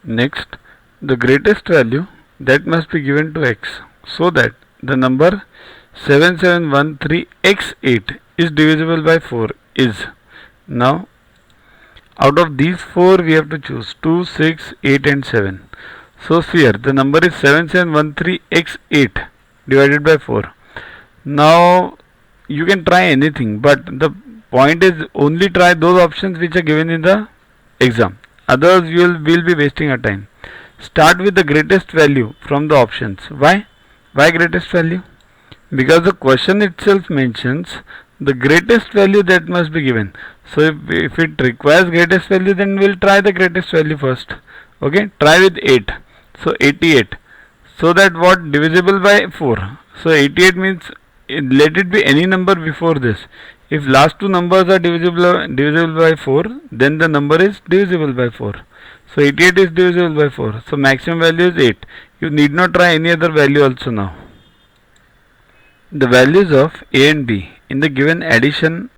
Next, the greatest value that must be given to x, so that the number 7713x8 is divisible by 4 is. Now, out of these 4 we have to choose 2, 6, 8 and 7. So here the number is 7713x8 divided by 4. Now you can try anything, but the point is only try those options which are given in the exam. Others you will be wasting your time. Start with the greatest value from the options. Why? Why greatest value? Because the question itself mentions the greatest value that must be given. So if it requires greatest value, then we'll try the greatest value first. Okay, try with 8. So 88. So that what, divisible by 4. So 88 means let it be any number before this. If last two numbers are divisible by 4, then the number is divisible by 4. So 88 is divisible by 4. So maximum value is 8. You need not try any other value also now. The values of a and b in the given addition